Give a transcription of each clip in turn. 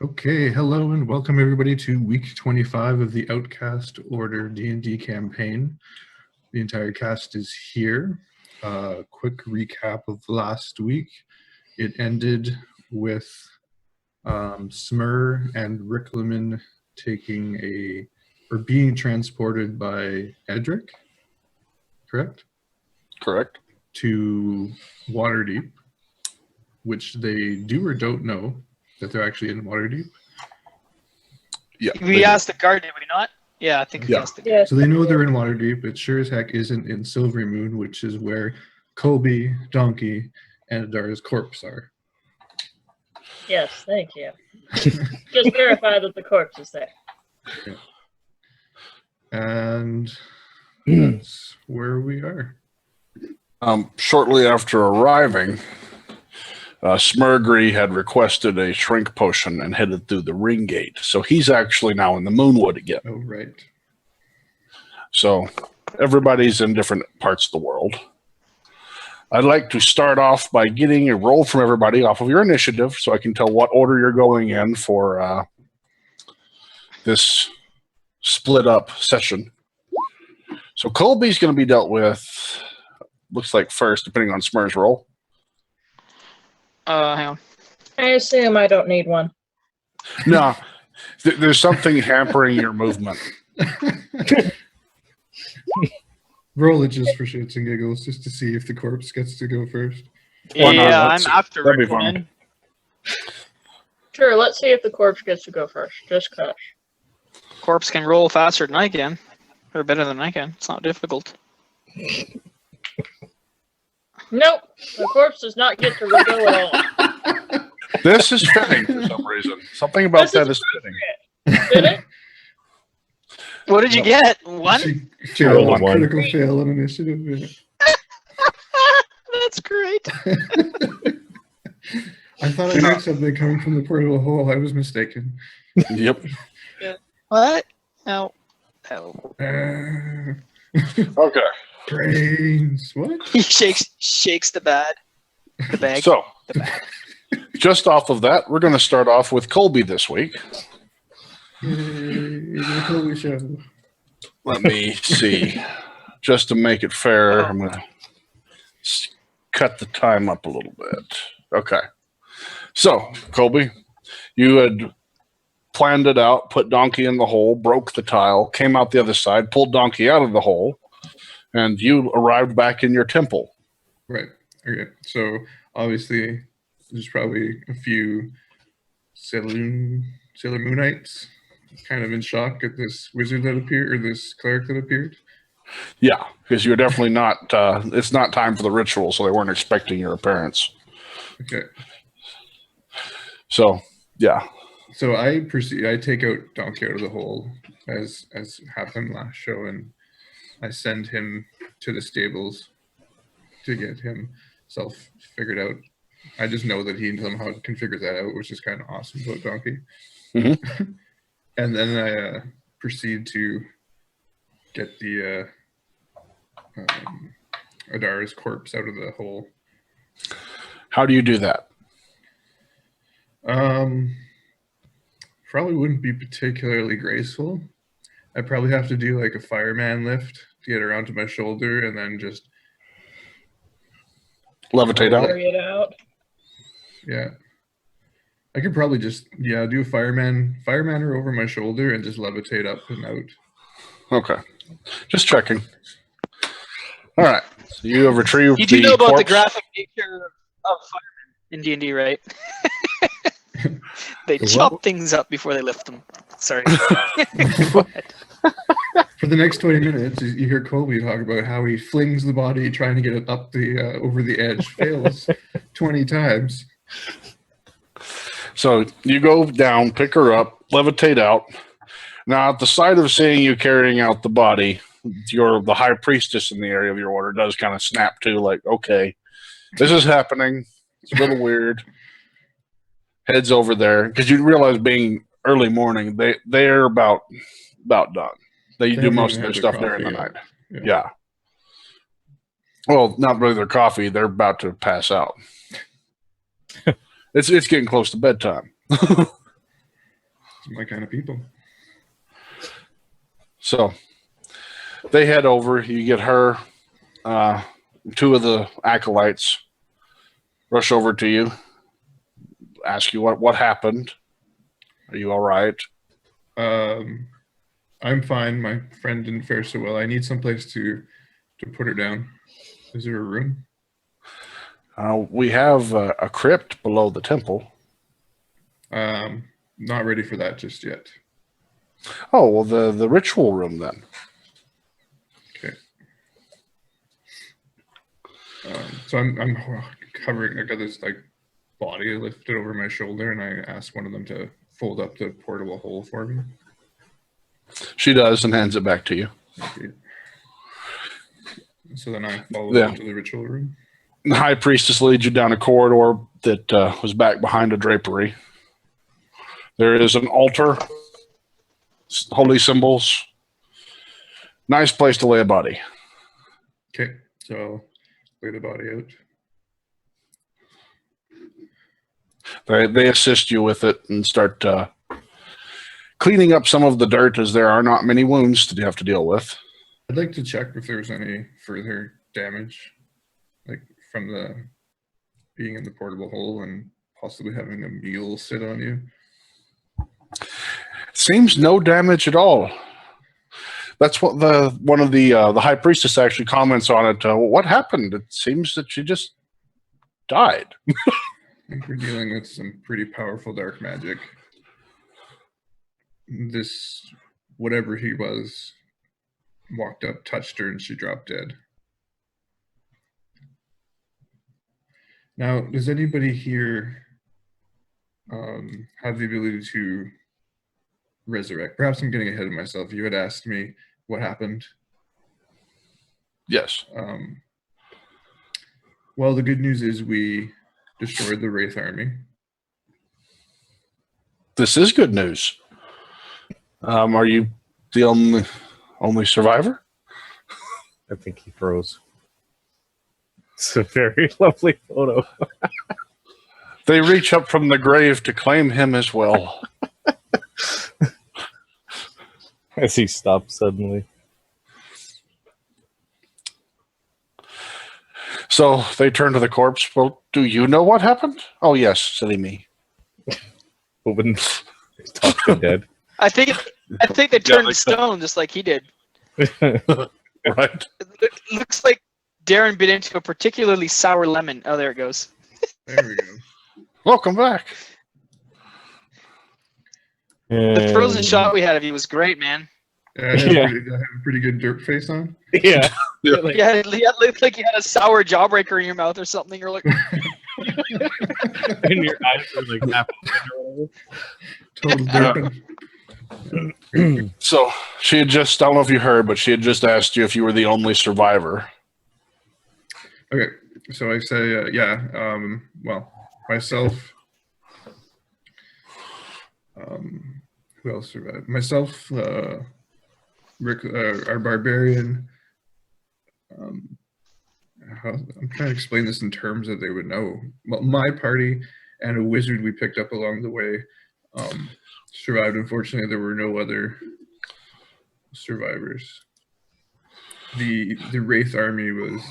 Okay, hello and welcome everybody to week 25 of the Outcast Order D&D campaign. The entire cast is here. Quick recap of last week. It ended with Smurrrrh and Riclamin being transported by Edric, correct? Correct. To Waterdeep, which they do or don't know that they're actually in Waterdeep. Yeah. We asked the guard, did we not? Yeah, I think we asked the guard. So they know they're in Waterdeep. It sure as heck isn't in Silvery Moon, which is where Colby, Donkey, and Adara's corpse are. Yes, thank you. Just verify that the corpse is there. Yeah. And that's where we are. Shortly after arriving, Smurrrrh had requested a shrink potion and headed through the ring gate. So he's actually now in the Moonwood again. Oh, right. So everybody's in different parts of the world. I'd like to start off by getting a roll from everybody off of your initiative so I can tell what order you're going in for this split up session. So Colby's going to be dealt with, looks like first, depending on Smurrrrh's roll. Hang on. I assume I don't need one. No, there's something hampering your movement. Roll it just for shits and giggles, just to see if the corpse gets to go first. Why not? Yeah, Let's I'm see. after That'd be Riclamin. Sure, let's see if the corpse gets to go first. Just cause. Corpse can roll faster than I can. Or better than I can. It's not difficult. Nope, the corpse does not get to go at all. This is fitting for some reason. Something about that is fitting. Did it? What did you get? One? She rolled a One. critical fail on initiative. Yeah. That's great. I thought I heard something coming from the portal hole. I was mistaken. Yep. What? No. No. Okay. Brains. What? He shakes the bag. The bag. So, The bag. just off of that, we're going to start off with Colby this week. Yay, the Colby show. Let me see. Just to make it fair, I'm going to cut the time up a little bit. Okay. So, Colby, you had planned it out, put Donkey in the hole, broke the tile, came out the other side, pulled Donkey out of the hole, and you arrived back in your temple. Right. Okay. So obviously, there's probably a few Sailor Moonites kind of in shock at this wizard that appeared, or this cleric that appeared. Yeah, because you're definitely not, it's not time for the ritual, so they weren't expecting your appearance. Okay. So, yeah. So I take out Donkey out of the hole as happened last show, and I send him to the stables to get himself figured out. I just know that he somehow can figure that out, which is kind of awesome about Donkey. Mm-hmm. And then I proceed to get the Adara's corpse out of the hole. How do you do that? Probably wouldn't be particularly graceful. I'd probably have to do like a fireman lift to get her onto my shoulder and then just Levitate out? Carry it out. Yeah. I could probably just do a fireman her over my shoulder and just levitate up and out. Okay. Just checking. All right. So you have retrieved You do the know about the corpse. graphic nature of firemen in D&D, right? They The chop what? things up before they lift them. Sorry. Go ahead. For the next 20 minutes, you hear Colby talk about how he flings the body trying to get it up the over the edge, fails 20 times. So you go down, pick her up, levitate out. Now, at the sight of seeing you carrying out the body, the high priestess in the area of your order does kind of snap to, like, okay, this is happening. It's a little weird. Heads over there because you realize, being early morning, they're about done. They do most of their stuff during the night. Yeah. Well, not really their coffee. They're about to pass out. It's getting close to bedtime. It's my kind of people. So they head over. You get her. Two of the acolytes rush over to you, ask you what happened. Are you all right? I'm fine. My friend didn't fare so well. I need someplace to put her down. Is there a room? We have a crypt below the temple. Not ready for that just yet. Oh, well, the ritual room then. Okay. So I'm covering. I got this like body lifted over my shoulder, and I asked one of them to fold up the portable hole for me. She does and hands it back to you. Okay. So then I follow Yeah. into the ritual room. The high priestess leads you down a corridor that was back behind a drapery. There is an altar, holy symbols. Nice place to lay a body. Okay, so I'll lay the body out. They assist you with it and start cleaning up some of the dirt, as there are not many wounds to have to deal with. I'd like to check if there's any further damage, like from the being in the portable hole and possibly having a mule sit on you. Seems no damage at all. That's what one of the high priestess actually comments on it. What happened? It seems that she just died. I think we're dealing with some pretty powerful dark magic. This, whatever he was, walked up, touched her, and she dropped dead. Now, does anybody here have the ability to resurrect? Perhaps I'm getting ahead of myself. You had asked me what happened. Yes. Well, the good news is we destroyed the Wraith army. This is good news. Are you the only survivor? I think he froze. It's a very lovely photo. They reach up from the grave to claim him as well. As he stopped suddenly. So they turn to the corpse. Well, do you know what happened? Oh, yes, silly me. But when they talk to dead. I think they turned to stone just like he did. Right. It looks like Darren bit into a particularly sour lemon. Oh, there it goes. There we go. Welcome back. The frozen shot we had of you was great, man. I have a pretty good dirt face on. Yeah. Yeah. Yeah, it looked like you had a sour jawbreaker in your mouth or something. You're like, And your eyes were like half open or Total dirt. So she had just, I don't know if you heard, but she had just asked you if you were the only survivor. Okay, so I say, well, myself. Who else survived? Myself, Rick, our Barbarian. I'm trying to explain this in terms that they would know. Well, my party and a wizard we picked up along the way survived. Unfortunately, there were no other survivors. The Wraith army was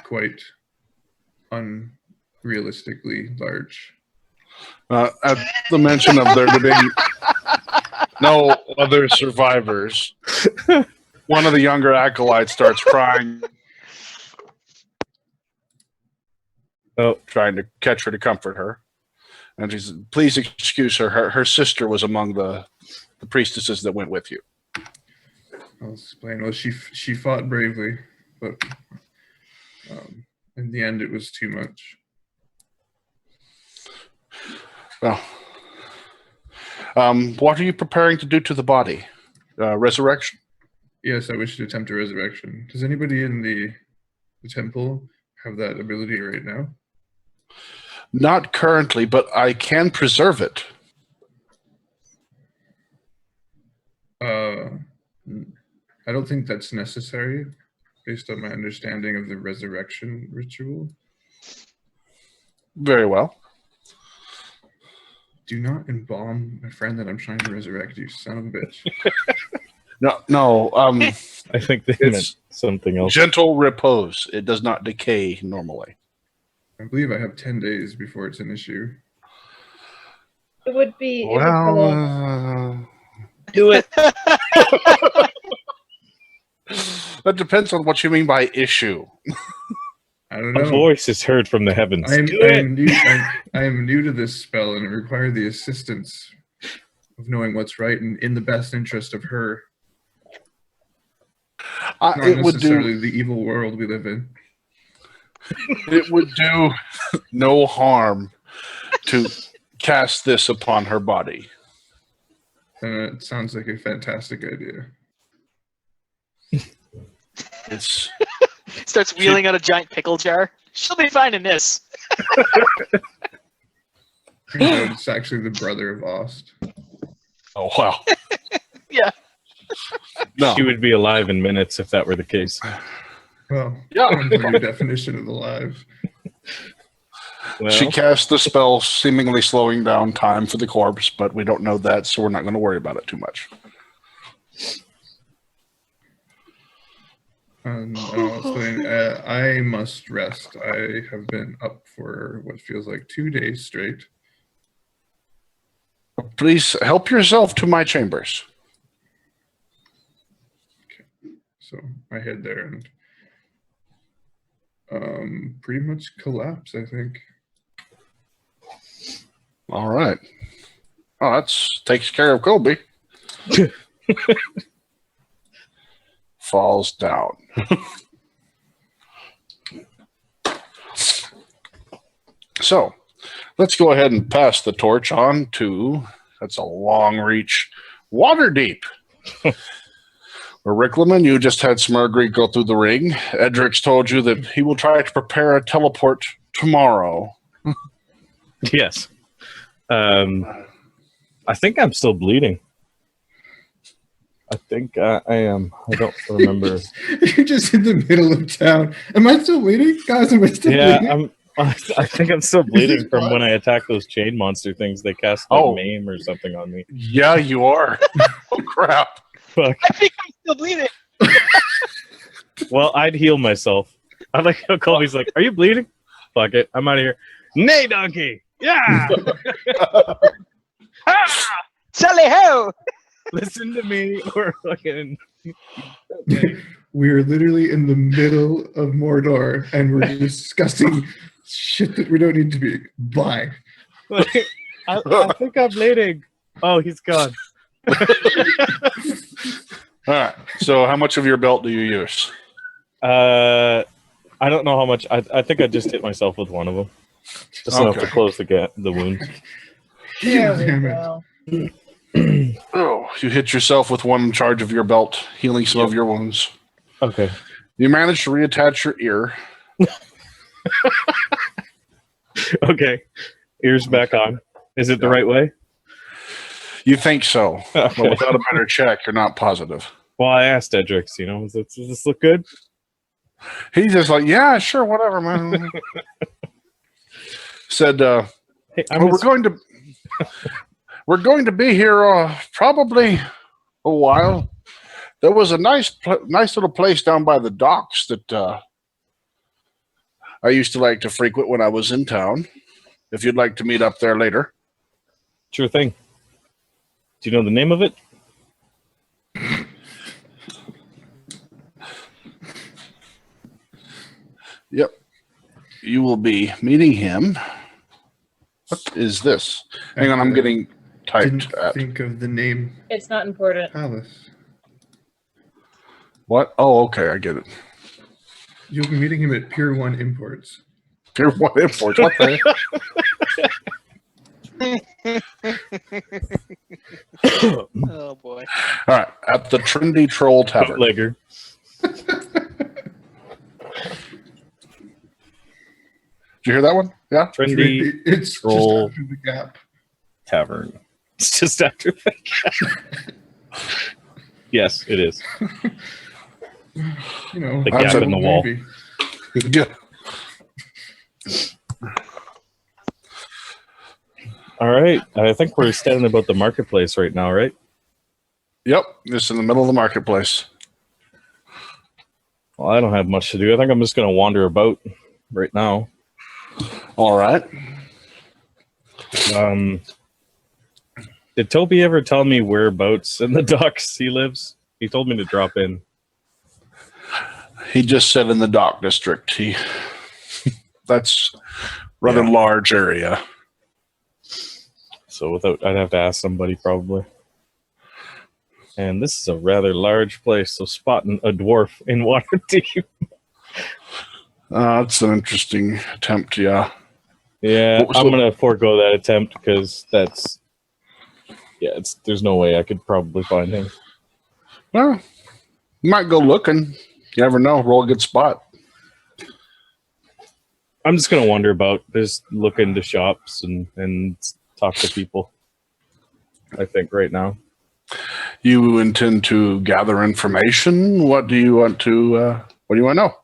quite unrealistically large. At the mention of there being no other survivors, one of the younger acolytes starts crying. Trying to catch her to comfort her. And she said, please excuse her. Her sister was among the priestesses that went with you. I'll explain. Well, she fought bravely, but in the end, it was too much. Well, what are you preparing to do to the body? Resurrection? Yes, I wish to attempt a resurrection. Does anybody in the temple have that ability right now? Not currently, but I can preserve it. I don't think that's necessary, based on my understanding of the resurrection ritual. Very well. Do not embalm my friend that I'm trying to resurrect, you son of a bitch. No. I think they It's meant something else. gentle repose. It does not decay normally. I believe I have 10 days before it's an issue. It would be. Well, Do it. that depends on what you mean by issue. I don't A know. voice is heard from the heavens. I Do it! am new to this spell and require the assistance of knowing what's right and in the best interest of her. Not It would necessarily do. the evil world we live in. It would do no harm to cast this upon her body. It sounds like a fantastic idea. It's Starts wheeling out a giant pickle jar. She'll be fine in this. Turns out it's actually the brother of Ost. oh wow. Yeah. No. She would be alive in minutes if that were the case. Well, Yeah. depends on your definition of alive. Well, She cast the spell, seemingly slowing down time for the corpse, but we don't know that, so we're not going to worry about it too much. I must rest. I have been up for what feels like 2 days straight. Please help yourself to my chambers. So I head there and pretty much collapse, I think. All right. Oh, that's takes care of Colby. Falls down. So, let's go ahead and pass the torch on to, that's a long reach, Waterdeep. Where Riclamin, you just had Smurrrrh go through the ring. Edric's told you that he will try to prepare a teleport tomorrow. yes. I think I'm still bleeding. I think I am. I don't remember. You're just in the middle of town. Am I still bleeding? Guys, am I still bleeding? I think I'm still bleeding from when I attacked those chain monster things. They cast like maim or something on me. Yeah, you are. Oh, crap. Fuck. I think I'm still bleeding. Well, I'd heal myself. I like how Colby's like, "Are you bleeding?" Fuck it, I'm out of here. Nay, donkey. Yeah. Ah! Sally ho! Listen to me, or fucking. We're literally in the middle of Mordor and we're discussing shit that we don't need to be. Bye. I think I'm bleeding. Oh, he's gone. All right. So, how much of your belt do you use? I don't know how much. I think I just hit myself with one of them. Just enough to close the wound. There we Damn it. go. Oh, you hit yourself with one charge of your belt, healing some of your wounds. Okay. You managed to reattach your ear. Okay. Ears back on. Is it the right way? You think so, Okay. but without a better check, you're not positive. Well, I asked Edrix, does this look good? He's just like, yeah, sure, whatever, man. Said, Hey, well, we're going to be here probably a while. There was a nice little place down by the docks that I used to like to frequent when I was in town. If you'd like to meet up there later. Sure thing. Do you know the name of it? Yep. You will be meeting him. What is this? Hang on, I'm getting typed Didn't at. think of the name It's not important. Palace. What? Oh, okay, I get it. You'll be meeting him at Pier 1 Imports. Here, what imports? What the Oh boy. All right, at the Trendy Troll Tavern. Bootlegger. Did you hear that one? Yeah. Trendy It's Troll just after the gap. Tavern. It's just after the Yes, it is. You know, The gap that's in the a wall. maybe. Yeah. All right. I think we're standing about the marketplace right now, right? Yep, just in the middle of the marketplace. Well, I don't have much to do. I think I'm just going to wander about right now. All right. Did Toby ever tell me whereabouts in the docks he lives? He told me to drop in. He just said in the dock district. That's rather large area. So I'd have to ask somebody probably. And this is a rather large place, so spotting a dwarf in water deep. That's an interesting attempt, yeah. Yeah, I'm gonna forego that attempt because there's no way I could probably find him. Well, you might go looking. You never know. Roll a good spot. I'm just gonna wander about, just look into shops and talk to people. I think right now. You intend to gather information? What do you want to know?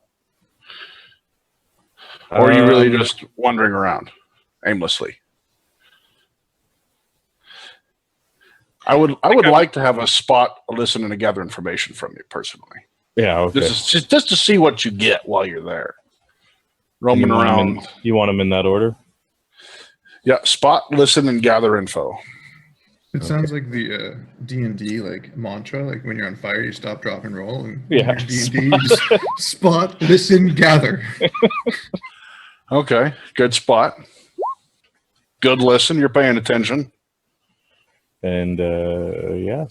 Or are you really just wandering around aimlessly? I would like to have a spot, listen, and gather information from you personally. Yeah, okay. This is just to see what you get while you're there. Roaming around. You want them in that order? Yeah, spot, listen, and gather info. It sounds like the D&D like mantra, like when you're on fire, you stop, drop, and roll. And Yeah. D&D, you just spot, listen, gather. Okay, good spot. Good listen, you're paying attention. And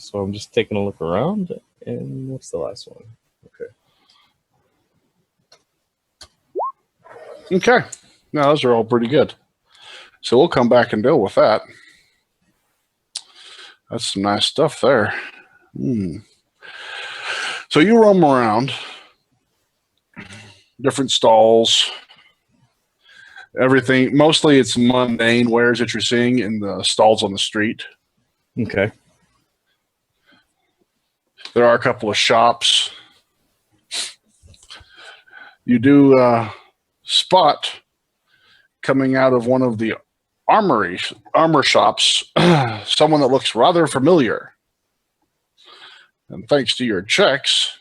so I'm just taking a look around. And what's the last one? Okay. No, those are all pretty good. So we'll come back and deal with that. That's some nice stuff there. So you roam around different stalls. Everything, mostly it's mundane wares that you're seeing in the stalls on the street. Okay. There are a couple of shops. You do spot coming out of one of the armor shops, someone that looks rather familiar. And thanks to your checks,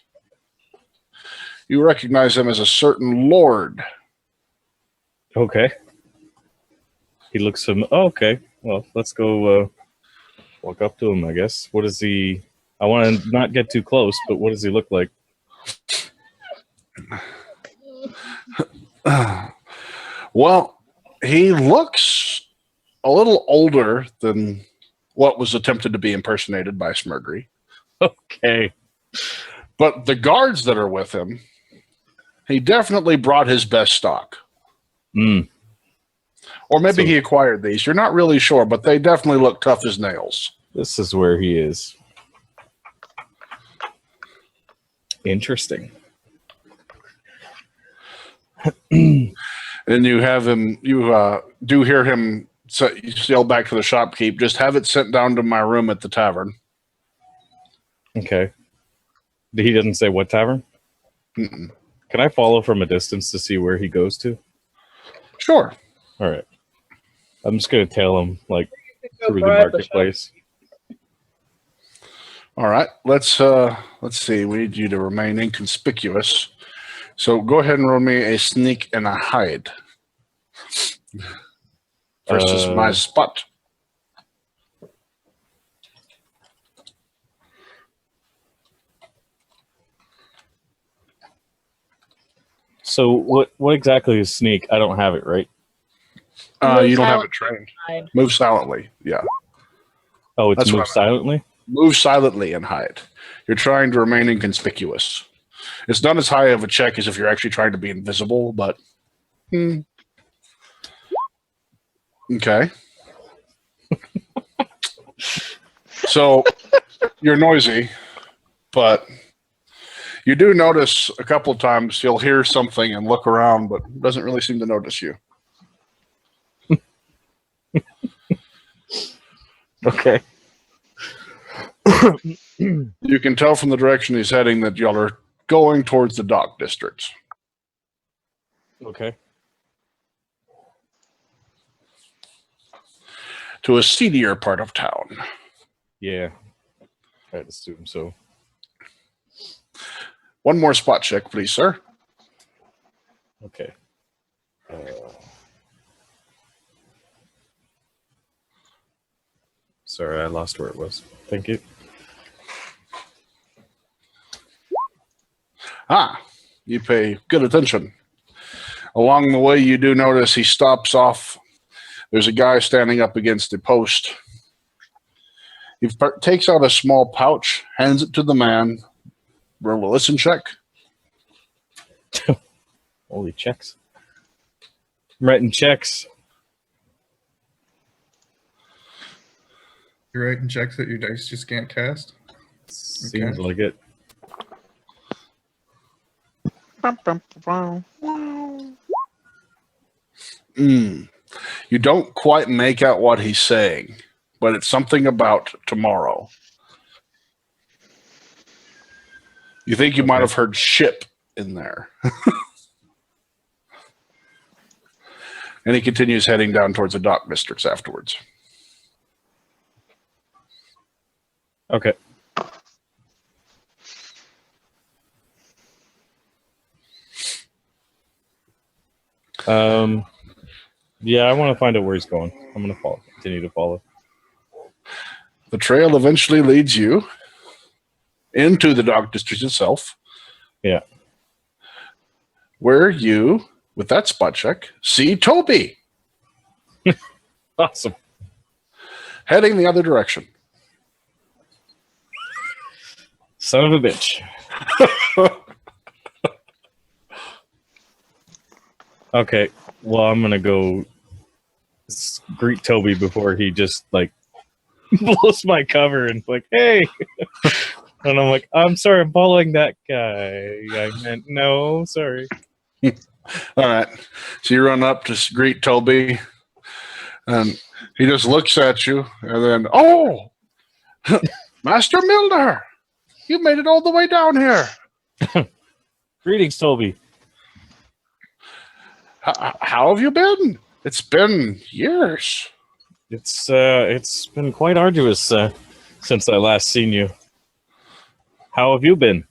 you recognize him as a certain lord. Okay. He looks okay. Well, let's go walk up to him, I guess. What is he? I want to not get too close, but what does he look like? Well, he looks a little older than what was attempted to be impersonated by Smurrrrh. Okay. But the guards that are with him, he definitely brought his best stock. Or maybe he acquired these. You're not really sure, but they definitely look tough as nails. This is where he is. Interesting. And you have him, do hear him yell back to the shopkeep, just have it sent down to my room at the tavern. Okay. He doesn't say what tavern? Mm-mm. Can I follow from a distance to see where he goes to? Sure. All right. I'm just going to tail him, like, through the bribe the marketplace. All right. Let's see. We need you to remain inconspicuous. So go ahead and roll me a sneak and a hide. Versus my spot. So what exactly is sneak? I don't have it, right? You don't have it trained. Hide. Move silently. Yeah. Oh, it's That's move what silently? Move silently and hide. You're trying to remain inconspicuous. It's not as high of a check as if you're actually trying to be invisible, but... Okay. So, you're noisy, but you do notice a couple of times you'll hear something and look around, but it doesn't really seem to notice you. Okay. You can tell from the direction he's heading that y'all are going towards the dock districts. Okay. to a seedier part of town. Yeah. I'd assume so. One more spot check, please, sir. Okay. Sorry, I lost where it was. Thank you. You pay good attention. Along the way, you do notice he stops off. There's a guy standing up against a post. He takes out a small pouch, hands it to the man. Roll a listen check. Holy checks. I'm writing checks. You're writing checks that your dice just can't cast. Seems like it. You don't quite make out what he's saying, but it's something about tomorrow. You think you might have heard ship in there. And he continues heading down towards the dock districts afterwards. Okay. Yeah, I want to find out where he's going. I'm going to follow. Continue to follow. The trail eventually leads you into the dock district itself. Yeah. Where you, with that spot check, see Toby Awesome. heading the other direction. Son of a bitch. Okay. Well, I'm going to go greet Toby before he just, like, blows my cover and, like, hey. And I'm like, I'm sorry, I'm following that guy. I meant, no, sorry. All right. So you run up to greet Toby, and he just looks at you, and then, oh, Master Milner, you made it all the way down here. Greetings, Toby. How have you been? It's been years. It's been quite arduous since I last seen you. How have you been?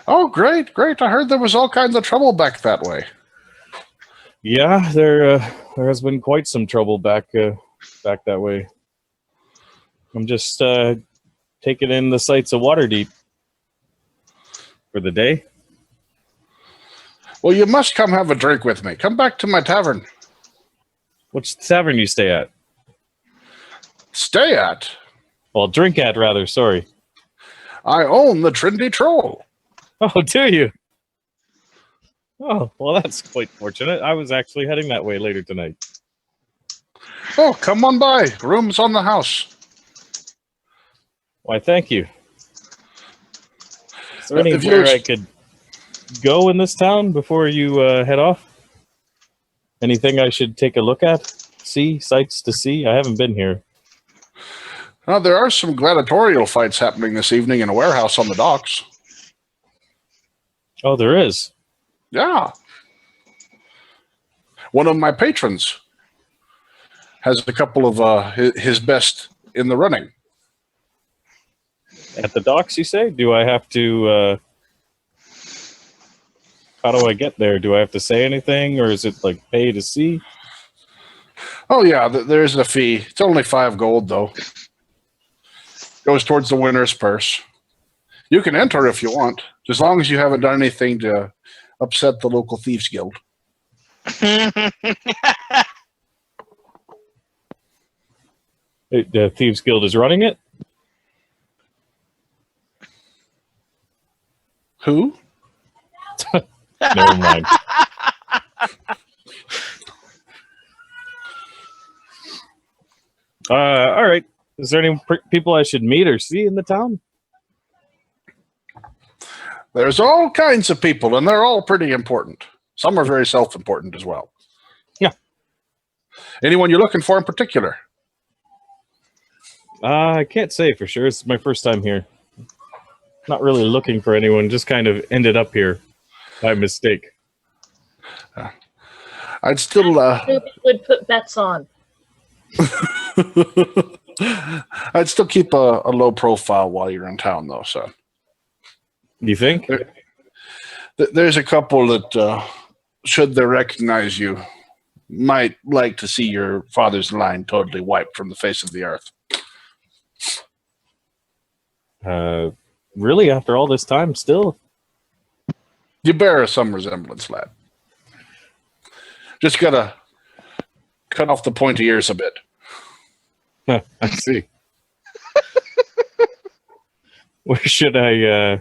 Oh, great, great. I heard there was all kinds of trouble back that way. Yeah, there has been quite some trouble back that way. I'm just taking in the sights of Waterdeep for the day. Well, you must come have a drink with me. Come back to my tavern. Which tavern you stay at? Stay at? Well, drink at, rather, sorry. I own the Trinity Troll. Oh, do you? Oh, well, that's quite fortunate. I was actually heading that way later tonight. Oh, come on by. Room's on the house. Why, thank you. Is there If anywhere you're- I could go in this town before you head off? Anything I should take a look at? See? Sights to see? I haven't been here. There are some gladiatorial fights happening this evening in a warehouse on the docks. Oh, there is? Yeah. One of my patrons has a couple of his best in the running. At the docks, you say? Do I have to... how do I get there? Do I have to say anything, or is it like pay to see? Oh, yeah, there's a fee. It's only 5 gold, though. Goes towards the winner's purse. You can enter if you want, as long as you haven't done anything to upset the local thieves guild. The Thieves Guild is running it? Who? Never mind. All right. Is there any people I should meet or see in the town? There's all kinds of people, and they're all pretty important. Some are very self-important as well. Yeah. Anyone you're looking for in particular? I can't say for sure. It's my first time here. Not really looking for anyone. Just kind of ended up here by mistake. I'd still... Would put bets on. I'd still keep a low profile while you're in town, though, son. You think? There's a couple that, should they recognize you, might like to see your father's line totally wiped from the face of the earth. Really? After all this time, still? You bear some resemblance, lad. Just gotta cut off the pointy ears a bit. I see. Where should I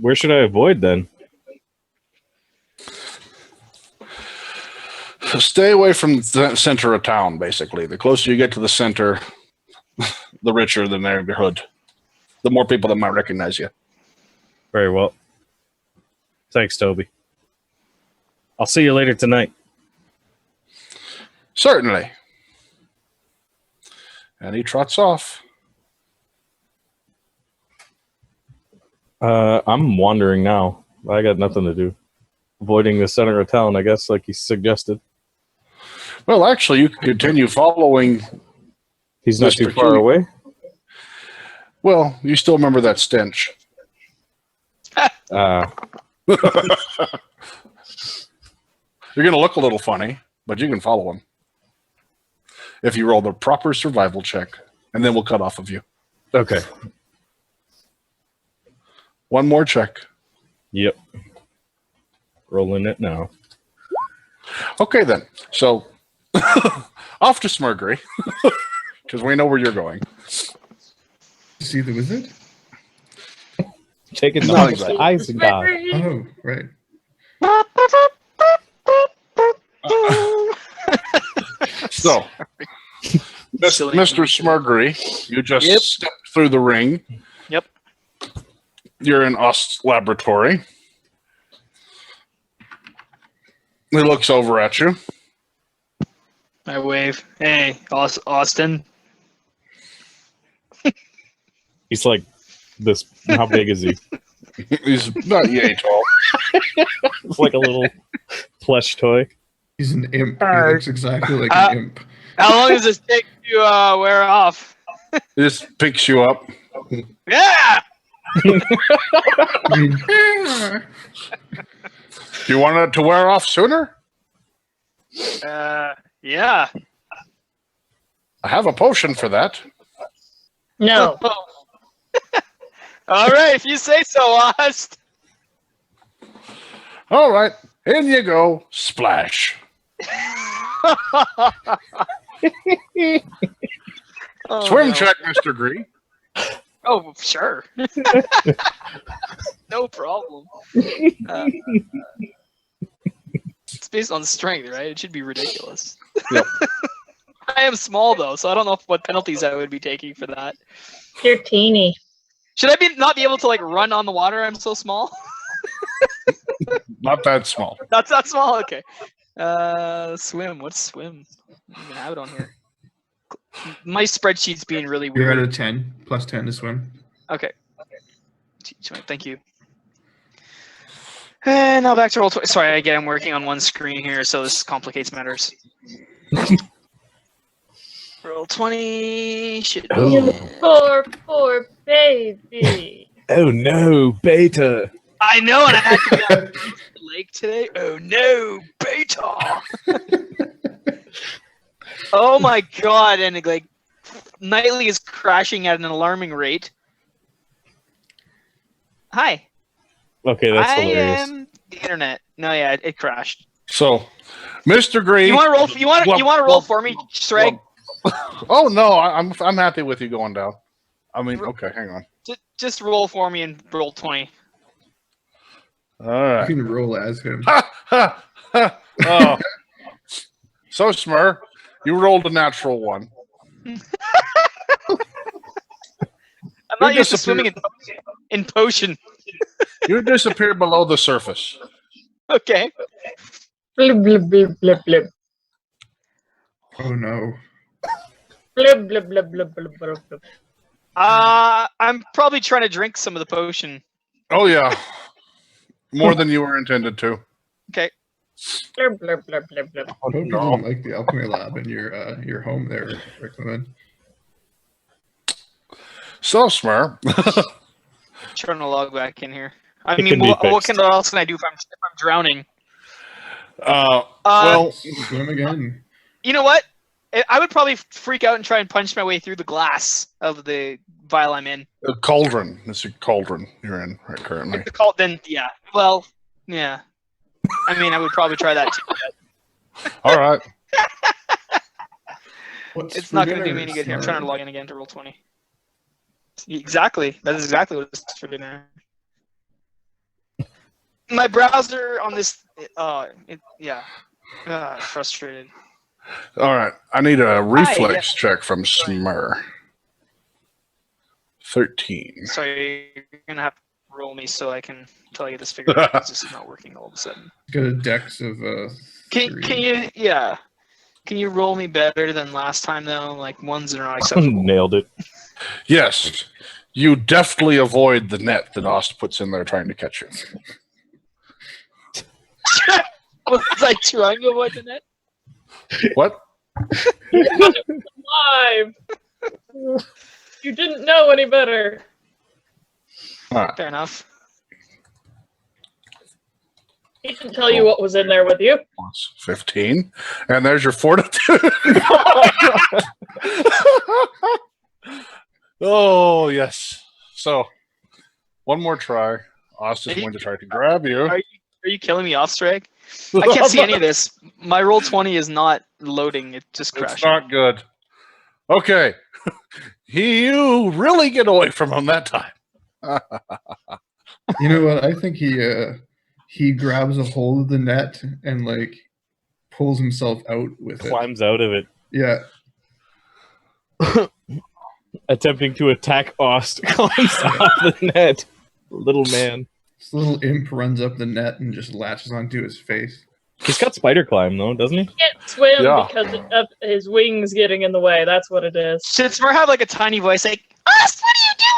avoid then? Stay away from the center of town, basically. The closer you get to the center, the richer the neighborhood. The more people that might recognize you. Very well. Thanks, Toby. I'll see you later tonight. Certainly. And he trots off. I'm wandering now. I got nothing to do. Avoiding the center of town, I guess, like he suggested. Well, actually, you can continue following. He's not Mr. too far Q. away? Well, you still remember that stench. Uh, You're going to look a little funny, but you can follow him. If you roll the proper survival check, and then we'll cut off of you. okay. One more check. Yep. Rolling it now. Okay, then. So, off to Smurrrrh, because we know where you're going. See the wizard? Taking Not the exactly. Isengard. Oh, right. So, Mr. Smurrrrh, you just Yep. stepped through the ring. Yep. You're in Ost's laboratory. He looks over at you. I wave. Hey, Austin. He's like this. How big is he? He's not yay tall. It's like a little plush toy. He's an imp. He looks exactly like an imp. How long does this take to wear off? He just picks you up. Yeah. I mean, Do you want it to wear off sooner? Yeah. I have a potion for that. No. All right, if you say so, Ost. All right, in you go. Splash. Oh, Swim no. check, Mr. Green. Oh, sure. No problem. It's based on strength, right? It should be ridiculous. Yep. I am small though, so I don't know what penalties I would be taking for that. You're teeny. Should I not be able to like run on the water? I'm so small. Not that small. That's not small. Okay. Swim. What's swim? I don't even have it on here. My spreadsheet's being really you're at weird. a 10, plus 10 to swim. Okay. Thank you. And now back to roll 20. Sorry, again, I'm working on one screen here, so this complicates matters. Roll 20. Shit. Poor, poor baby. Oh no, Beta. I know, and I had to be at the lake today. Oh no, beta! Oh my god, and like, Nightly is crashing at an alarming rate. Hi. Okay, that's I hilarious. am the internet. No, yeah, it crashed. So, Mr. Green. You want to roll? You want to roll for me, Sragg? Oh no, I'm happy with you going down. I mean, okay, hang on. Just roll for me and roll 20. All You right. can roll as him. Ha, ha, ha. Oh. So, Smurrrrh, you rolled a natural one. I'm not You used to disappear- swimming in potion. You disappear below the surface. Okay. Blib, blib, blib, blib, blib. Oh no. Blib, blib, blib, blib, blib, blib, blib. I'm probably trying to drink some of the potion. Oh yeah, more than you were intended to. Okay. Blurb, blurb, blurb, blurb, blurb. I hope you didn't like the alchemy lab in your home there, Riclamin. So, Smurrrrh. Trying to log back in here. I It mean, can be what fixed. else can I do if I'm drowning? Well, Swim again. You know what? I would probably freak out and try and punch my way through the glass of the vial I'm in. a cauldron. It's a cauldron you're in right currently. If the call, then yeah. Well, yeah. I mean, I would probably try that too. All right. What's It's for not going to do dinner, me any good here. I'm Smurrrrh? trying to log in again to roll 20. Exactly. That is exactly what it's for dinner. My browser on this, frustrated. All right. I need a reflex check from Smurrrrh. 13. Sorry, you're gonna have to roll me so I can tell you this figure out. It's just not working all of a sudden. Got a dex of Can 3. you roll me better than last time though? Like ones that are not acceptable. Nailed it. Yes. You deftly avoid the net that Ost puts in there trying to catch you. Was I trying to avoid the net? What? Live. You didn't know any better. All right. Fair enough. He didn't tell you what was in there with you. Plus 15. And there's your fortitude. Oh, yes. So, one more try. Ost is going to try to grab you. Are you killing me off, Sragg? I can't see any of this. My roll 20 is not loading. It just crashed. It's not good. Okay. You really get away from him that time. You know what? I think he grabs a hold of the net and like pulls himself out with it. Climbs out of it. Yeah. Attempting to attack Ost. Climbs off the net. Little man. This little imp runs up the net and just latches onto his face. He's got spider climb though, doesn't he? He can't swim Yeah. because of his wings getting in the way. That's what it is. Should Smurrrrh have like a tiny voice like, Ost, what are you doing?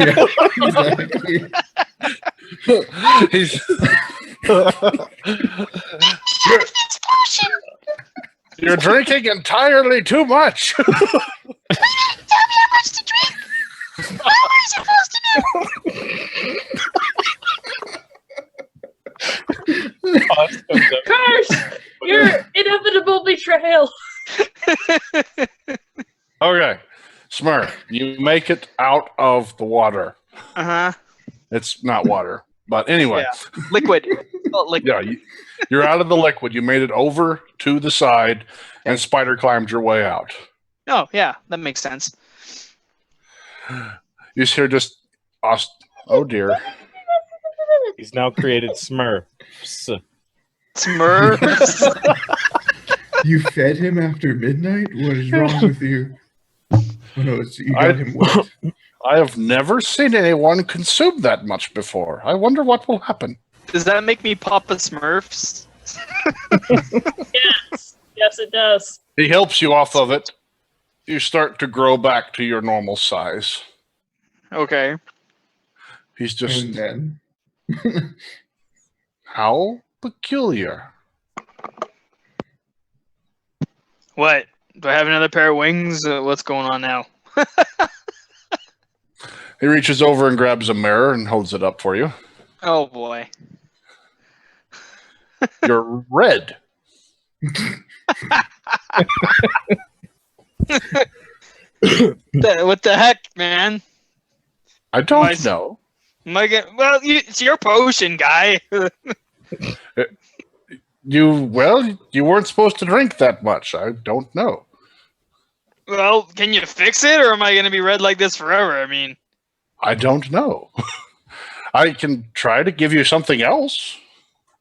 Yeah, exactly. He's Explosion! you're drinking entirely too much. Tell me how much to drink! What am I supposed to do? Ost comes up. Curse! Your inevitable betrayal. Okay. Smurrrrh, you make it out of the water. Uh-huh. It's not water. But anyway, Liquid. Oh, liquid. yeah, you're out of the liquid. You made it over to the side and spider climbed your way out. Oh, yeah. That makes sense. You hear just, oh dear. He's now created Smurrrrh. Smurrrrh. You fed him after midnight? What is wrong with you? Oh no, you got him wet. I have never seen anyone consume that much before. I wonder what will happen. Does that make me Papa Smurfs? Yes. Yes, it does. He helps you off of it. You start to grow back to your normal size. Okay. He's just, And then how peculiar. What? Do I have another pair of wings? What's going on now? He reaches over and grabs a mirror and holds it up for you. Oh, boy. You're red. What the heck, man? I don't My- know. Well, it's your potion, guy. You weren't supposed to drink that much. I don't know. Well, can you fix it, or am I going to be red like this forever? I mean, I don't know. I can try to give you something else.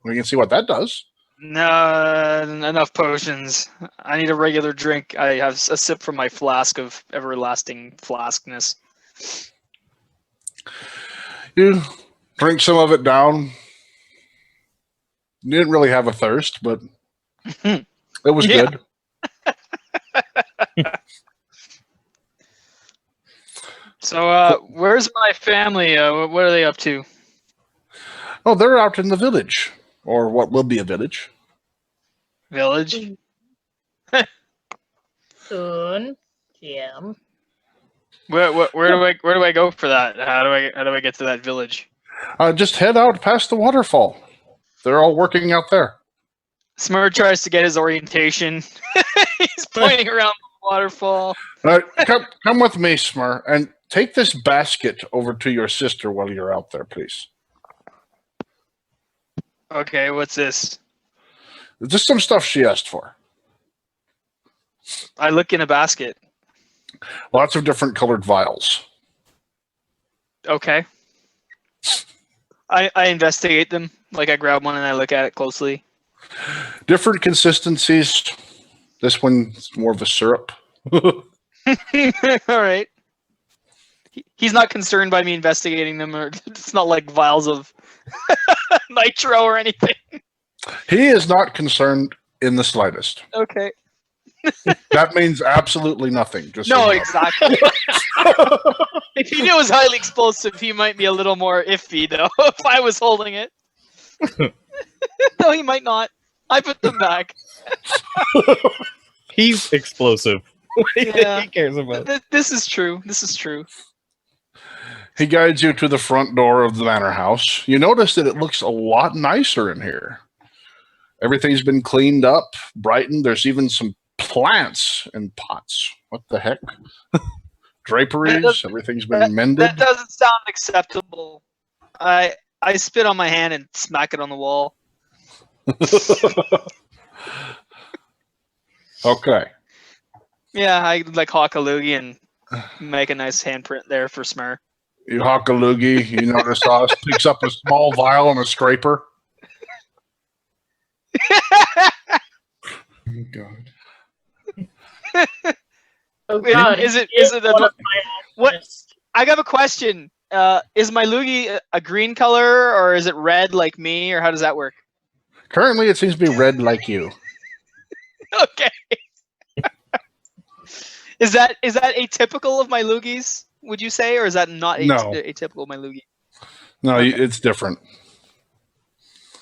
We can see what that does. no, enough potions. I need a regular drink. I have a sip from my flask of everlasting flaskness. You drink some of it down. You didn't really have a thirst, but it was Yeah. good. So, where's my family? What are they up to? Oh, they're out in the village, or what will be a village. Village. Soon, GM. Where do I go for that? How do I get to that village? Just head out past the waterfall. They're all working out there. Smurrrrh tries to get his orientation. He's pointing around the waterfall. Come with me, Smurrrrh, and take this basket over to your sister while you're out there, please. Okay, what's this? Just some stuff she asked for. I look in a basket. Lots of different colored vials. Okay. I investigate them. Like I grab one and I look at it closely. Different consistencies. This one's more of a syrup. All right. He's not concerned by me investigating them, or it's not like vials of nitro or anything. He is not concerned in the slightest. Okay. That means absolutely nothing. Just No, so you know. exactly. If he knew it was highly explosive, he might be a little more iffy, though, if I was holding it. No, he might not. I put them back. He's explosive. Yeah. He cares about. This is true. This is true. He guides you to the front door of the manor house. You notice that it looks a lot nicer in here. Everything's been cleaned up, brightened. There's even some plants in pots. What the heck? Draperies. Everything's been mended. That doesn't sound acceptable. I spit on my hand and smack it on the wall. Okay. Yeah, I like hawk a loogie and make a nice handprint there for Smurrrrh. You hawk a loogie. You notice Oz picks up a small vial and a scraper. Oh God. Oh Wait, God, is it he a one of my what? alchemists. I have a question. Is my loogie a green color or is it red like me, or how does that work? Currently, it seems to be red like you. Okay. Is that atypical of my loogies? Would you say, or is that not No. atypical of my loogie? No, Okay. it's different.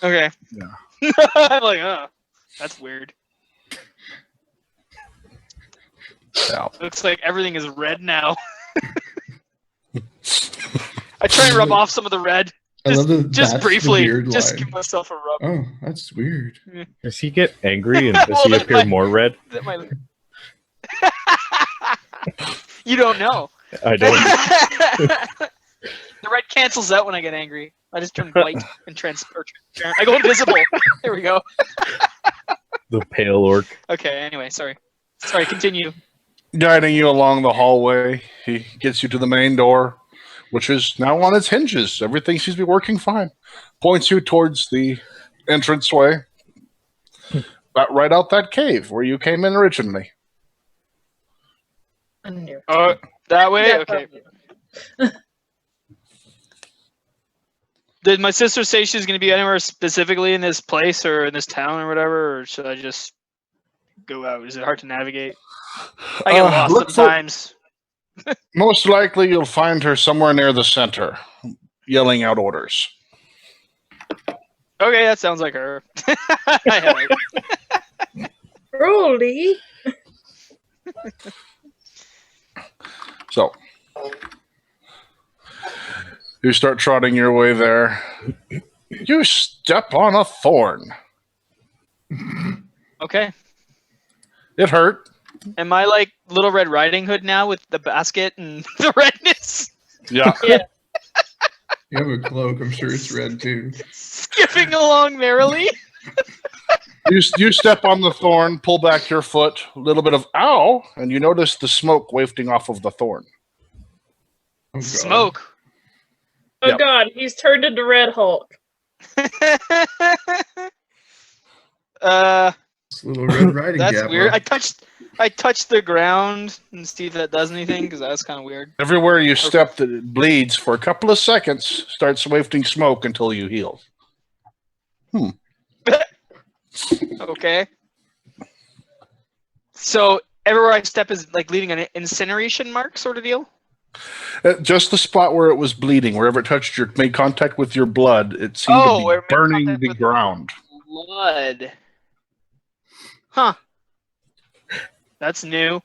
Okay. Yeah. I'm like, oh, that's weird. Yeah. Looks like everything is red now. I try and rub off some of the red. I love that. Just That's briefly. The weird Just line. give myself a rub. Oh, that's weird. Does he get angry and does Well, he that appear might- more red? That might... You don't know. I don't. The red cancels out when I get angry. I just turn white and transparent. I go invisible. There we go. The pale orc. Okay, anyway, sorry. Sorry, continue. Guiding you along the hallway, he gets you to the main door, which is now on its hinges. Everything seems to be working fine. Points you towards the entranceway. Right out that cave where you came in originally. Under. That way? Yeah, Okay. probably. Did my sister say she's going to be anywhere specifically in this place or in this town or whatever, or should I just go out? Is it hard to navigate? I get lost look for- sometimes. Most likely you'll find her somewhere near the center, yelling out orders. Okay, that sounds like her. I have- Rolly. So, you start trotting your way there. You step on a thorn. Okay. It hurt. Am I like Little Red Riding Hood now with the basket and the redness? Yeah. You have a cloak. I'm sure it's red too. Skipping along merrily. You step on the thorn, pull back your foot, a little bit of ow, and you notice the smoke wafting off of the thorn. Oh, God. Smoke. Oh Yep. God, he's turned into Red Hulk. It's Little Red Riding That's Gap. weird. I touched the ground and see if that does anything, because that's kind of weird. Everywhere you step that it bleeds for a couple of seconds, starts wafting smoke until you heal. Okay. So everywhere I step is like leaving an incineration mark sort of deal? Just the spot where it was bleeding, wherever it touched made contact with your blood, it seemed Oh, to where be it made burning contact the with- ground. Blood. Huh. That's new.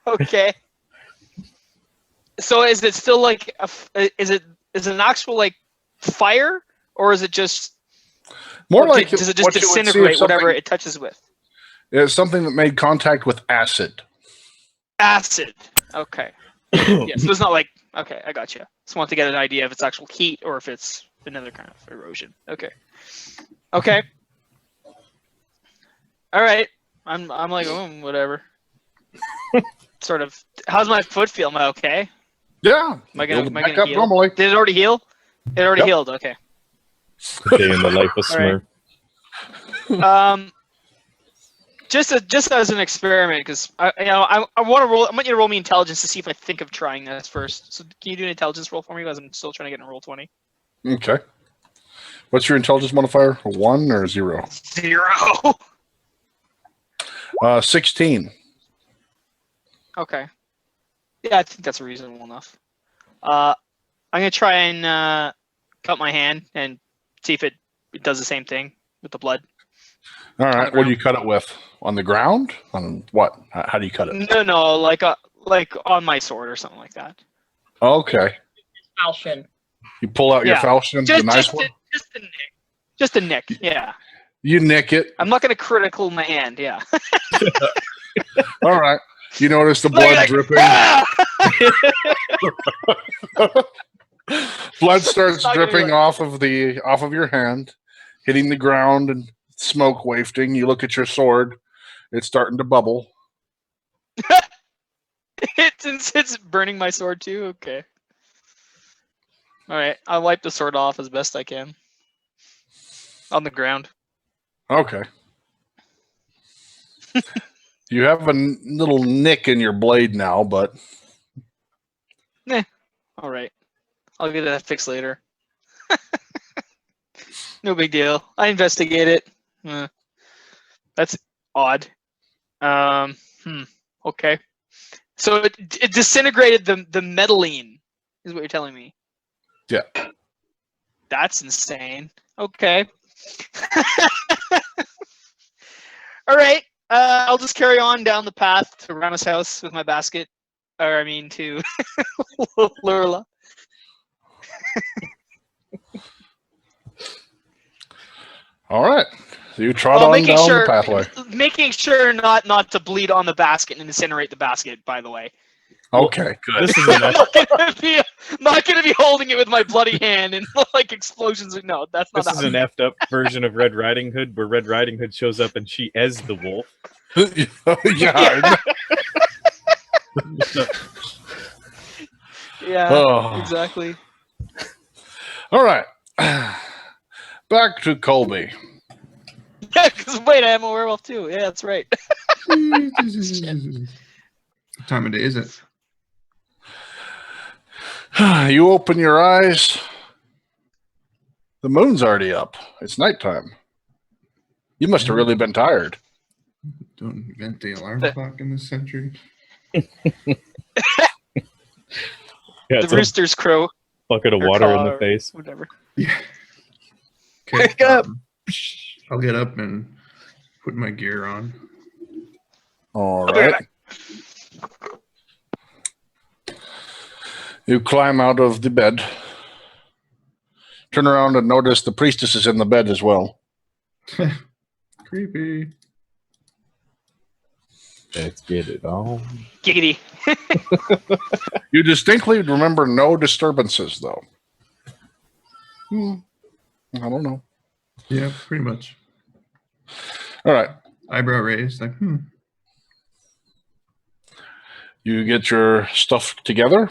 Okay. So is it still like is it an actual like fire, or is it just More like does it just what you would see if disintegrate whatever something- it touches with? It's something that made contact with acid. Acid. Okay. Yeah. So it's not like okay, I got you. Just want to get an idea if it's actual heat or if it's another kind of erosion. Okay. Okay. All right. I'm like whatever. Sort of. How's my foot feel? Am I okay? Yeah. Am I gonna back up heal? normally. Did it already heal? It already Yep. healed. Okay. Day in the life of All right. Smurrrrh. Just as an experiment, because I want to roll. I want you to roll me intelligence to see if I think of trying this first. So can you do an intelligence roll for me? Because I'm still trying to get in roll 20. Okay. What's your intelligence modifier? 1 or 0? 0. 16. Okay. Yeah, I think that's reasonable enough. I'm gonna try and cut my hand and see if it does the same thing with the blood. All right. What do you cut it with? On the ground? On what? How do you cut it? No, like on my sword or something like that. Okay. Falchion. You pull out your Yeah. falchion, the nice one. Just a nick. Just a nick. Yeah. You nick it. I'm not gonna critical my hand. Yeah. All right. You notice the blood Like, dripping. "Ah!" Blood starts Not gonna be dripping like- off of your hand, hitting the ground and smoke wafting. You look at your sword; it's starting to bubble. It's burning my sword too. Okay. All right. I'll wipe the sword off as best I can. On the ground. Okay. You have a little nick in your blade now, but All right. I'll get that fixed later. No big deal. I investigate it. That's odd. Okay. So it disintegrated the metalline, is what you're telling me. yeah. That's insane. Okay. All right. I'll just carry on down the path to Rana's house with my basket. Or I mean to Lurla. All right. So you trot on down the pathway. Making sure not to bleed on the basket and incinerate the basket. By the way, Okay, good. This is an I'm not gonna be holding it with my bloody hand and like explosions. No, that's not. This is an effed up version of Red Riding Hood, where Red Riding Hood shows up and she as the wolf. Yeah. Yeah, Oh. exactly. All right. Back to Colby. Yeah, because wait, I am a werewolf too. Yeah, that's right. What time of day is it? You open your eyes. The moon's already up. It's nighttime. You must have really been tired. Don't invent the alarm clock in this century. Yeah, The it's a rooster's crow. bucket of or water in caw the or face. Whatever. Yeah. Okay. Wake up. I'll get up and put my gear on. All I'll be right right. You climb out of the bed. Turn around and notice the priestess is in the bed as well. Creepy. Let's get it on. Giggity. You distinctly remember no disturbances, though. I don't know. Yeah, pretty much. All right. Eyebrow raised, like, You get your stuff together.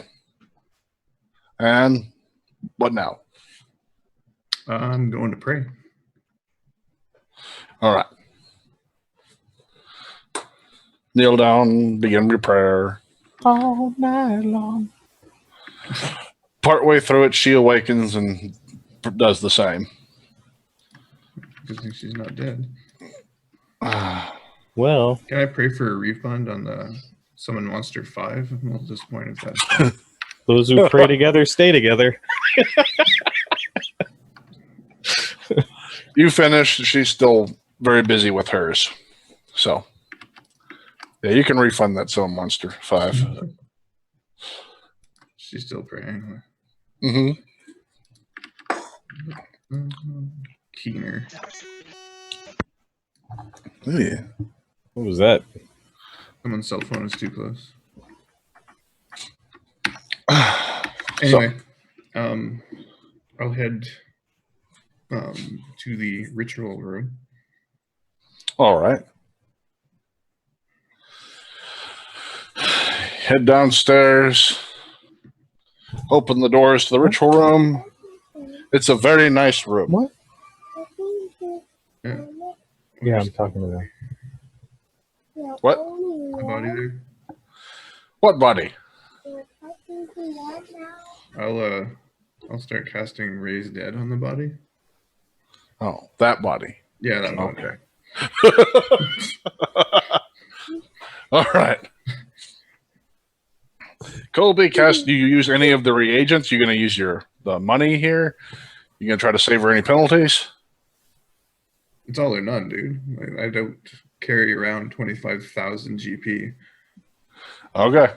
And what now? I'm going to pray. All right. Kneel down, begin your prayer. All night long. Partway through it, she awakens and does the same. Good thing she's not dead. Well, Can I pray for a refund on the Summon Monster 5? I'm a little disappointed if that's done. those who pray together stay together. You finish. She's still very busy with hers. So, yeah, you can refund that zone monster 5. She's still praying. Mm-hmm. Keener. Yeah. What was that? Someone's cell phone is too close. So, Anyway, I'll head to the ritual room. all right. Head downstairs. Open the doors to the ritual room. It's a very nice room. What? Yeah. Yeah, I'm talking to them. What? The body there. What body? I'll start casting Raise Dead on the body. Oh, that body. Yeah, that body. Okay. All right. Colby, cast. Do you use any of the reagents? You're going to use the money here? You going to try to save her any penalties? It's all or none, dude. I don't carry around 25,000 GP. Okay.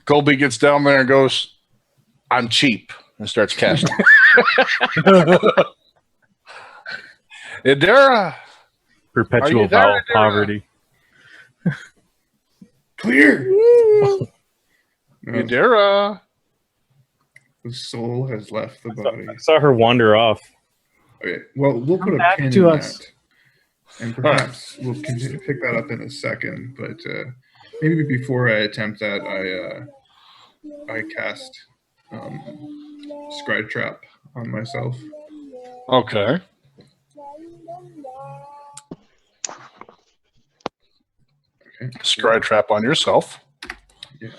Colby gets down there and goes, "I'm cheap," and starts casting. Idera, Perpetual there, vow of Idera? poverty. Clear. No, Idera. the soul has left the body. I saw her wander off. Okay, well, we'll put a back pin to in us. that, and perhaps we'll continue to pick that up in a second. But maybe before I attempt that, I cast Scribe Trap on myself. Okay. Okay. Scry trap on yourself. Yeah.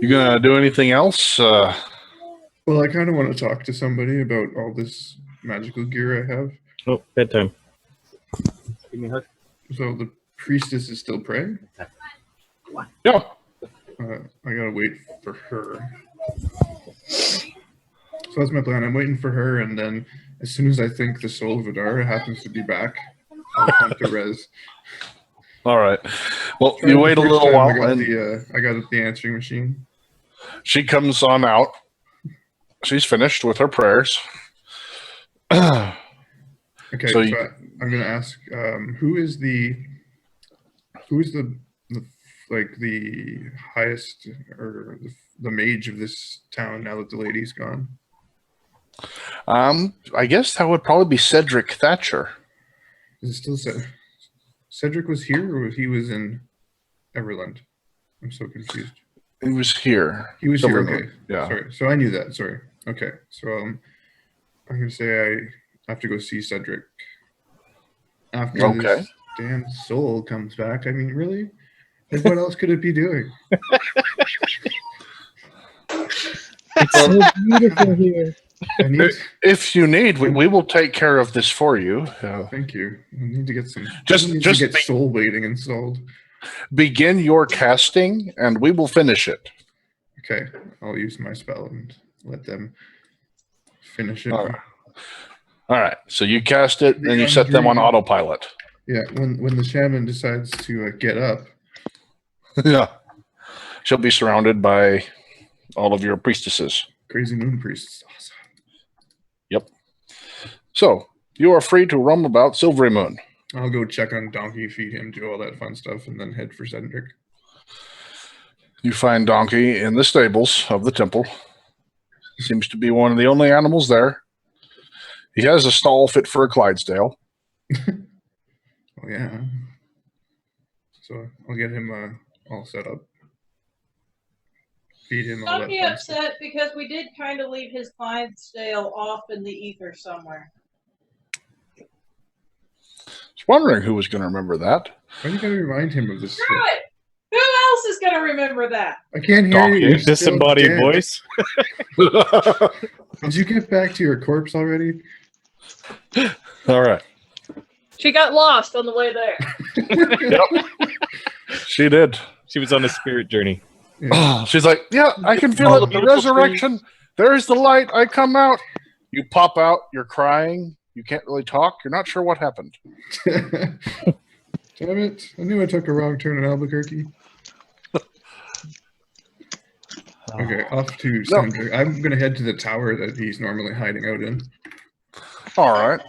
You gonna do anything else? Well, I kind of want to talk to somebody about all this magical gear I have. Oh, bedtime. Give me a hug. So the priestess is still praying. Yeah. I gotta wait for her. So that's my plan. I'm waiting for her, and then as soon as I think the soul of Adara happens to be back, I'll come to res. All right. Well, Tried you the wait a first little time while, I got and I got the answering machine. she comes on out. She's finished with her prayers. Okay, So so, you- I'm gonna ask, who is the like the highest or the mage of this town now that the lady's gone? I guess that would probably be Cedric Thatcher. Is it still Cedric was here, or he was in Everland? I'm so confused. He was here. He was here. Silvermoon. Okay. Yeah. Sorry. So I knew that. Sorry. Okay. So I'm gonna say I have to go see Cedric after Okay. this damn soul comes back. I mean, really? Like, what else could it be doing? It's so beautiful here. I need. If you need, we will take care of this for you. Thank you. I need to get some. Just- I need just to get be- soul waiting installed. Begin your casting, and we will finish it. Okay, I'll use my spell and let them finish it. All right. All right. So you cast it, and you set them on autopilot. Yeah, when the shaman decides to get up, Yeah. She'll be surrounded by all of your priestesses. crazy moon priest. Awesome. So you are free to roam about Silvery Moon. I'll go check on Donkey, feed him, do all that fun stuff, and then head for Cedric. You find Donkey in the stables of the temple. Seems to be one of the only animals there. He has a stall fit for a Clydesdale. Oh yeah. So I'll get him all set up. Feed him all Don't that be fun stuff. upset because we did kind of leave his Clydesdale off in the ether somewhere. I was wondering who was going to remember that. Why do you gotta remind him of this? Screw it! Who else is going to remember that? I can't hear Donkey. you. You're still Disembodied dead. voice. Did you get back to your corpse already? All right. She got lost on the way there. She did. She was on a spirit journey. Yeah. She's like, yeah, I can feel All it. the The beautiful resurrection. There's the light. I come out. You pop out, you're crying, you can't really talk, you're not sure what happened. Damn it. I knew I took a wrong turn in Albuquerque. Okay, off to Sandra. I'm going to head to the tower that he's normally hiding out in. All right.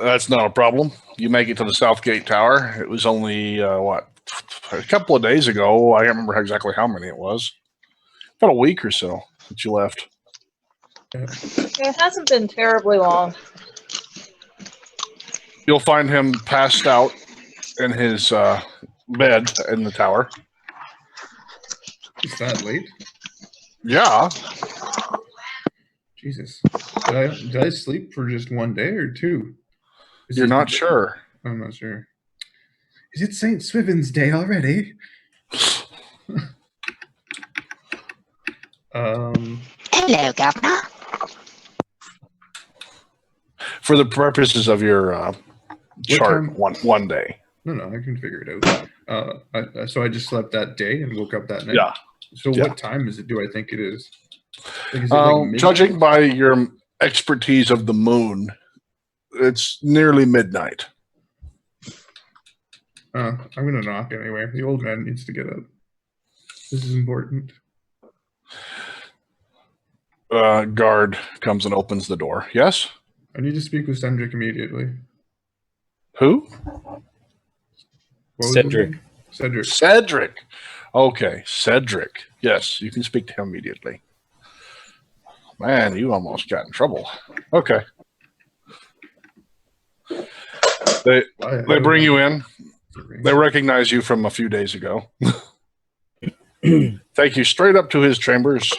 That's not a problem. You make it to the Southgate Tower. It was only, a couple of days ago. I can't remember exactly how many it was. About a week or so that you left. It hasn't been terribly long. You'll find him passed out in his bed in the tower. Is that late? Yeah. Jesus. Did I sleep for just one day or two? You're not sure. I'm not sure. Is it St. Swithin's Day already? Hello, Governor. For the purposes of your chart, time? one day. No, I can figure it out. So I just slept that day and woke up that night? Yeah. So Yeah. what time is it, do I think it is? Like, is it like midnight? Judging by your expertise of the moon, it's nearly midnight. I'm going to knock anyway. The old man needs to get up. This is important. Guard comes and opens the door. Yes? I need to speak with Cedric immediately. Who? What was his Cedric. name? Cedric. Cedric. Okay, Cedric. Yes, you can speak to him immediately. Man, you almost got in trouble. Okay. They bring you in. They recognize you from a few days ago. Take you straight up to his chambers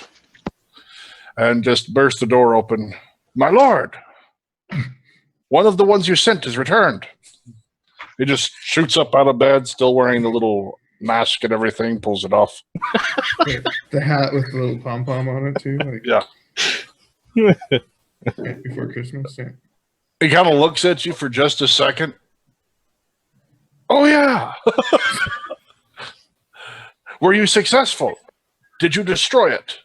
and just burst the door open. My lord, one of the ones you sent is returned. He just shoots up out of bed, still wearing the little mask and everything, pulls it off. The hat with the little pom-pom on it too. Like, Yeah. right before Christmas. Yeah. He kind of looks at you for just a second. Oh, yeah. Were you successful? Did you destroy it?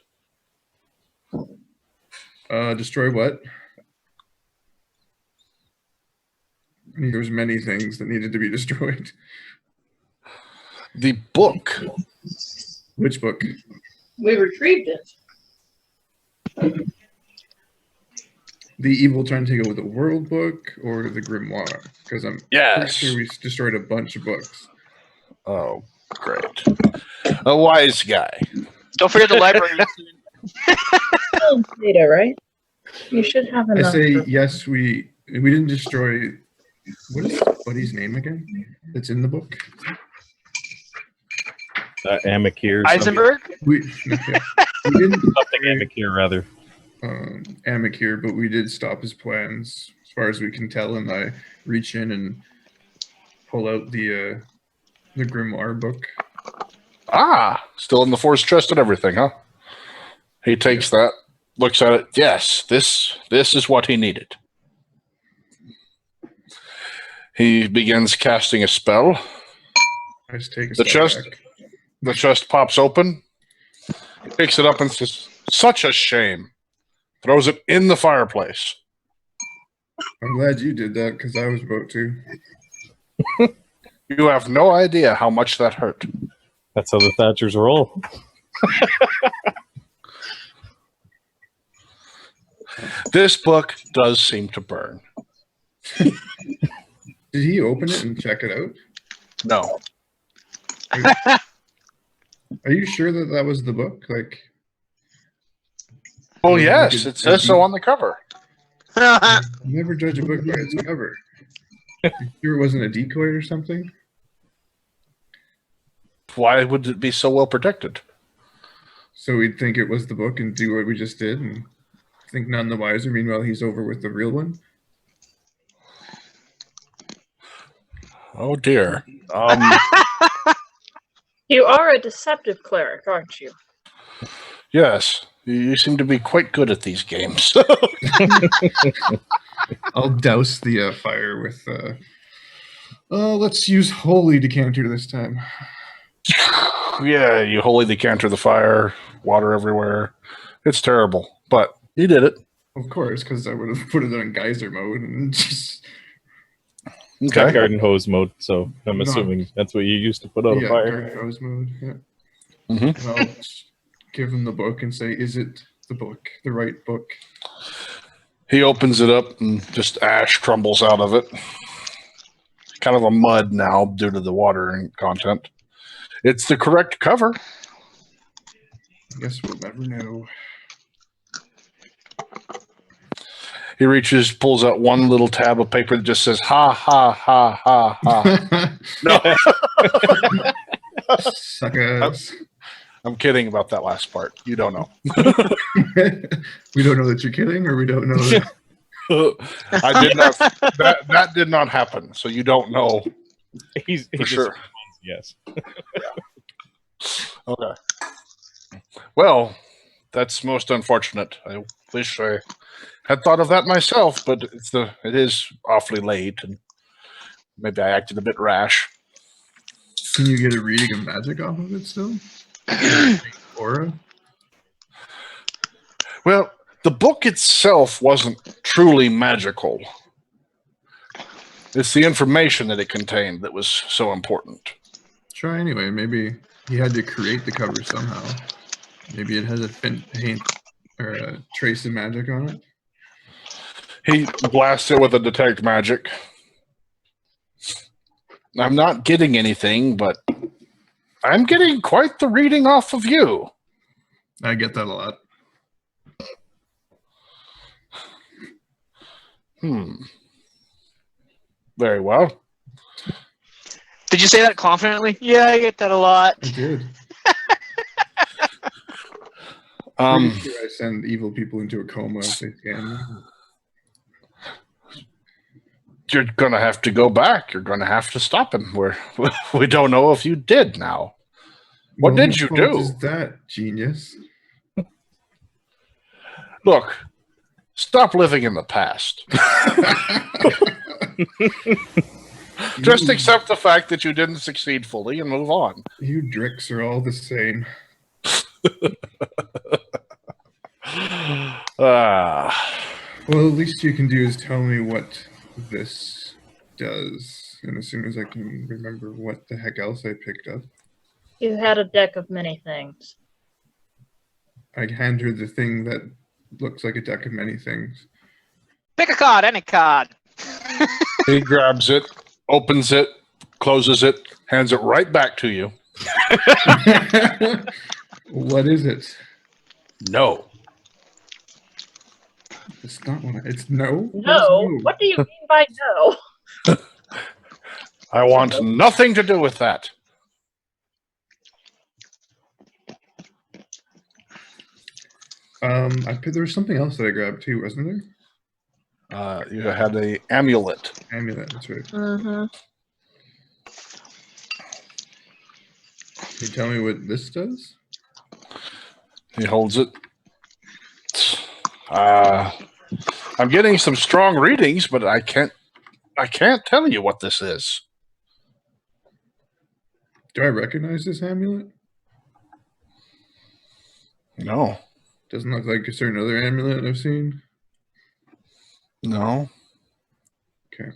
Destroy what? I mean, there's many things that needed to be destroyed. The book. Which book? We retrieved it. The Evil Trying to Take Over the World book or the Grimoire? Because I'm pretty sure we destroyed a bunch of books. Oh, great. A wise guy. Don't forget the library. Data, right? You should have I enough. say yes. We didn't destroy. What is Buddy's name again? That's in the book. Amicure. Eisenberg? We didn't Something Amicure, rather. Amicure, but we did stop his plans as far as we can tell. And I reach in and pull out the Grimoire book. Ah, still in the force chest and everything, huh? He takes that, looks at it. Yes, this is what he needed. He begins casting a spell. I just take a The step chest. back. The chest pops open. He picks it up and says, "Such a shame." Throws it in the fireplace. I'm glad you did that because I was about to. You have no idea how much that hurt. That's how the Thatchers roll. This book does seem to burn. Did he open it and check it out? No. Are you sure that that was the book? Like, Oh, yes, it says so on the cover. you never judge a book by its cover. You sure it wasn't a decoy or something? Why would it be so well protected? So we'd think it was the book and do what we just did and think none the wiser. Meanwhile, he's over with the real one. Oh, dear. You are a deceptive cleric, aren't you? Yes, you seem to be quite good at these games. I'll douse the fire with. Let's use holy decanter this time. Yeah, you wholly decanter the fire, water everywhere. It's terrible, but he did it. Of course, because I would have put it on geyser mode and just Okay. Garden hose mode. So I'm No. assuming that's what you used to put out a fire. garden hose mode. Yeah. Mhm. And I'll just give him the book and say, "Is it the book, the right book?" He opens it up and just ash crumbles out of it. Kind of a mud now due to the water and content. It's the correct cover. I guess we'll never know. He reaches, pulls out one little tab of paper that just says, ha, ha, ha, ha, ha. No, Suckers. I'm kidding about that last part. You don't know. We don't know that you're kidding, or we don't know that. I did not. That did not happen. So you don't know He for just sure. responds yes. Okay. Well, that's most unfortunate. I wish I had thought of that myself, but it is awfully late, and maybe I acted a bit rash. Can you get a reading of magic off of it still? Aura? Well, the book itself wasn't truly magical. It's the information that it contained that was so important. Try anyway. Maybe he had to create the cover somehow. Maybe it has a hint or a trace of magic on it. He blasts it with a detect magic. I'm not getting anything, but I'm getting quite the reading off of you. I get that a lot. Very well. Did you say that confidently? Yeah, I get that a lot. I did. Um, Pretty sure I send evil people into a coma if they scan me. You're going to have to go back. You're going to have to stop him. We don't know if you did now. What Well, did you whose fault do? Is that genius? Look, stop living in the past. Just accept the fact that you didn't succeed fully and move on. You dricks are all the same. Well, at least you can do is tell me what this does. And as soon as I can remember what the heck else I picked up, You had a deck of many things. I hand her the thing that looks like a deck of many things. Pick a card, any card. He grabs it, opens it, closes it, hands it right back to you. What is it? No. It's not one. It's no. No? What do you mean by no? I want nothing to do with that. There was something else that I grabbed too, wasn't there? You had a amulet. Amulet. That's right. Mm-hmm. Can you tell me what this does? He holds it. I'm getting some strong readings, but I can't tell you what this is. Do I recognize this amulet? No. Doesn't look like a certain other amulet I've seen. No. Okay.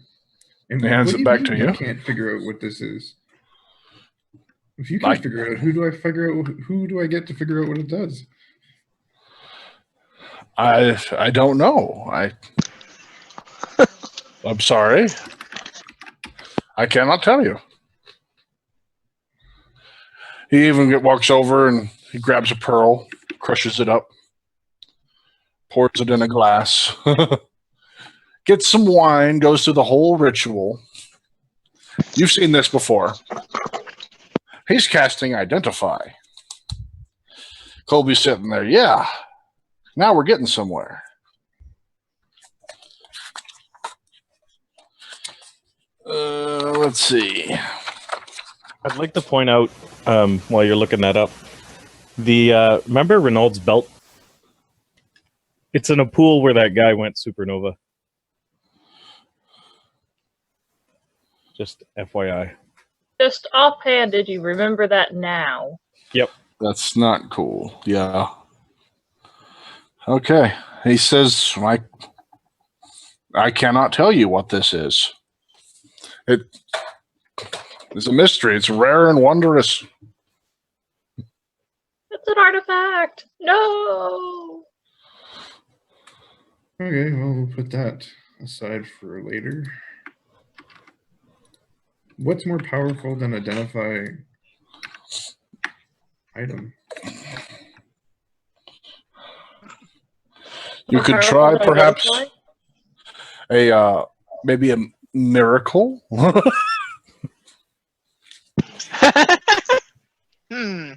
And He hands what do it back mean to you. Can't figure out what this is. If you can figure it out, who do I figure out? Who do I get to figure out what it does? I don't know. I'm sorry. I cannot tell you. He even walks over and he grabs a pearl, crushes it up, pours it in a glass, gets some wine, goes through the whole ritual. You've seen this before. He's casting Identify. Colby's sitting there. Yeah. Now we're getting somewhere. Let's see. I'd like to point out, while you're looking that up, the remember Renault's belt? It's in a pool where that guy went supernova. Just FYI. Just offhand, did you remember that now? Yep. That's not cool. Yeah. Okay. He says, I cannot tell you what this is. It is a mystery. It's rare and wondrous. It's an artifact. No. Okay, well, we'll put that aside for later. What's more powerful than identify item? You More could powerful try than perhaps identify? maybe a miracle. Hmm.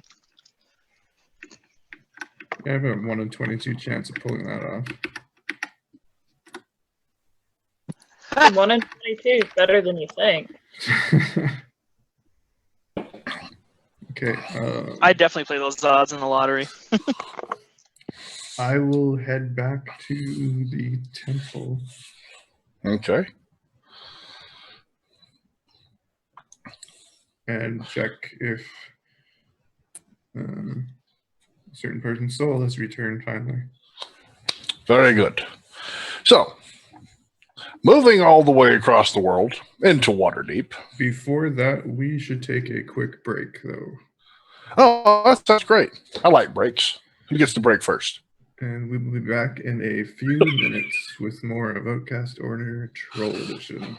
I have a 1 in 22 chance of pulling that off. 1 in 22 is better than you think. Okay. I definitely play those odds in the lottery. I will head back to the temple. Okay. And check if a certain person's soul has returned finally. Very good. So, moving all the way across the world into Waterdeep. Before that, we should take a quick break, though. Oh, that's great. I like breaks. Who gets to break first? And we will be back in a few minutes with more of Outcast Order Troll Edition.